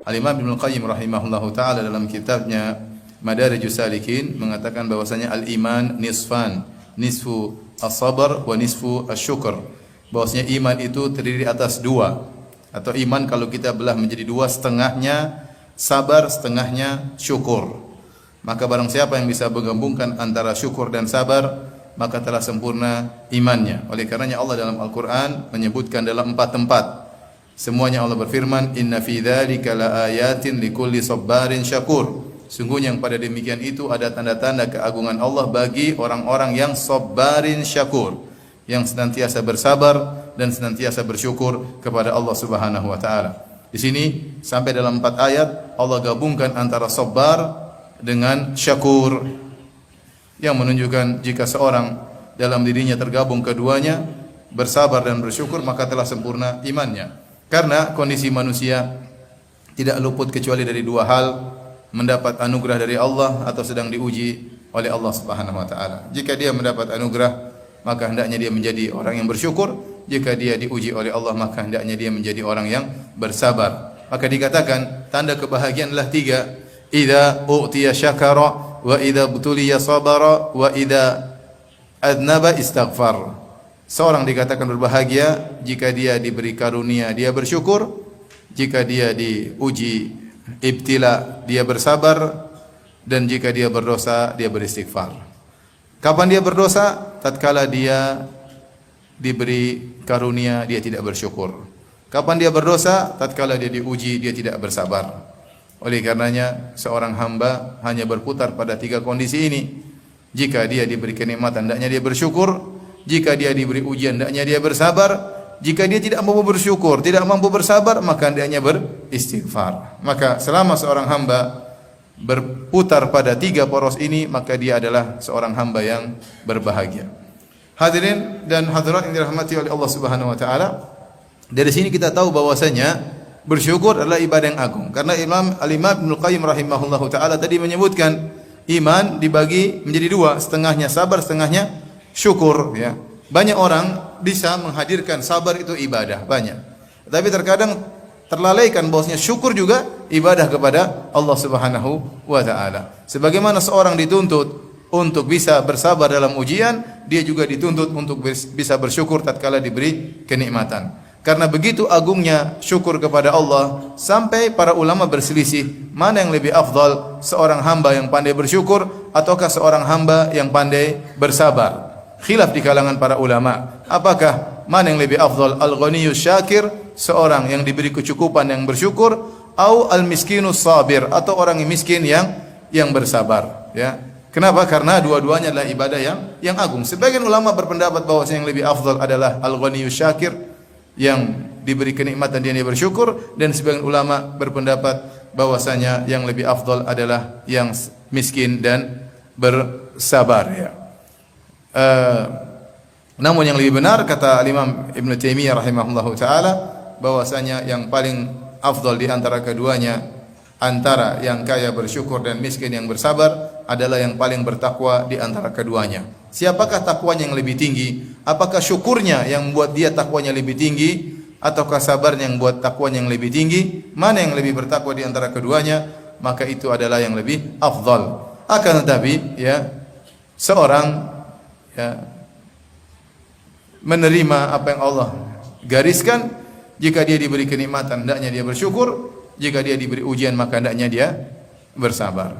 Al-Imam Ibnu Qayyim rahimahullahu taala dalam kitabnya Madarijus Salikin mengatakan bahwasanya al-iman nisfan, nisfu as-sabr wa nisfu asy-syukr. Bahwasanya iman itu terdiri atas dua, atau iman kalau kita belah menjadi dua, setengahnya sabar, setengahnya syukur. Maka barang siapa yang bisa menggabungkan antara syukur dan sabar, maka telah sempurna imannya. Oleh karenanya Allah dalam Al-Quran menyebutkan dalam 4 tempat. Semuanya Allah berfirman, Inna fi dzalika laayatin likulli sabbarin syakur. Sungguhnya yang pada demikian itu ada tanda-tanda keagungan Allah bagi orang-orang yang sabbarin syakur, yang senantiasa bersabar dan senantiasa bersyukur kepada Allah Subhanahu wa taala. Di sini sampai dalam 4 ayat Allah gabungkan antara sabar dengan syakur, yang menunjukkan jika seorang dalam dirinya tergabung keduanya, bersabar dan bersyukur, maka telah sempurna imannya. Karena kondisi manusia tidak luput kecuali dari dua hal, mendapat anugerah dari Allah atau sedang diuji oleh Allah Subhanahu wa taala. Jika dia mendapat anugerah, maka hendaknya dia menjadi orang yang bersyukur. Jika dia diuji oleh Allah, maka hendaknya dia menjadi orang yang bersabar. Maka dikatakan tanda kebahagiaan adalah 3. Idza u'tiya syakara wa idza butuliya sabara wa idza adnaba istaghfar. Seorang dikatakan berbahagia jika dia diberi karunia dia bersyukur, jika dia diuji ibtila dia bersabar, dan jika dia berdosa dia beristighfar. Kapan dia berdosa? Tatkala dia diberi karunia dia tidak bersyukur. Kapan dia berdosa? Tatkala dia diuji dia tidak bersabar. Oleh karenanya seorang hamba hanya berputar pada 3 kondisi ini. Jika dia diberi kenikmatan, hendaknya dia bersyukur. Jika dia diberi ujian, hendaknya dia bersabar. Jika dia tidak mampu bersyukur, tidak mampu bersabar, maka hendaknya beristighfar. Maka selama seorang hamba berputar pada 3 poros ini, maka dia adalah seorang hamba yang berbahagia. Hadirin dan hadirat yang dirahmati oleh Allah Subhanahu wa taala, dari sini kita tahu bahwasanya bersyukur adalah ibadah yang agung. Karena Al-Imam Ibnu Qayyim rahimahullahu taala tadi menyebutkan iman dibagi menjadi 2, setengahnya sabar, setengahnya syukur, ya. Banyak orang bisa menghadirkan sabar itu ibadah, banyak. Tapi terkadang terlalaikan bahwasanya syukur juga ibadah kepada Allah Subhanahu wa taala. Sebagaimana seorang dituntut untuk bisa bersabar dalam ujian, dia juga dituntut untuk bisa bersyukur tatkala diberi kenikmatan. Karena begitu agungnya syukur kepada Allah, sampai para ulama berselisih mana yang lebih afdal, seorang hamba yang pandai bersyukur ataukah seorang hamba yang pandai bersabar. Khilaf di kalangan para ulama, apakah mana yang lebih afdal, al-ghaniyus syakir, seorang yang diberi kecukupan yang bersyukur, atau al-miskinus sabir, atau orang yang miskin yang bersabar, ya. Kenapa? Karena dua-duanya adalah ibadah yang agung. Sebagian ulama berpendapat bahwa yang lebih afdal adalah al-ghaniyus syakir, yang diberi kenikmatan dia bersyukur, dan sebagian ulama berpendapat bahwasanya yang lebih afdal adalah yang miskin dan bersabar, ya. Namun yang lebih benar kata Imam Ibnu Taimiyah rahimahullahu taala, bahwasanya yang paling afdal di antara keduanya, antara yang kaya bersyukur dan miskin yang bersabar, adalah yang paling bertakwa di antara keduanya. Siapakah takwanya yang lebih tinggi? Apakah syukurnya yang membuat dia takwanya lebih tinggi, ataukah sabarnya yang membuat takwanya yang lebih tinggi? Mana yang lebih bertakwa di antara keduanya? Maka itu adalah yang lebih afdal. Akan tetapi, ya, seorang, ya, menerima apa yang Allah gariskan. Jika dia diberi kenikmatan, hendaknya dia bersyukur. Jika dia diberi ujian, maka hendaknya dia bersabar.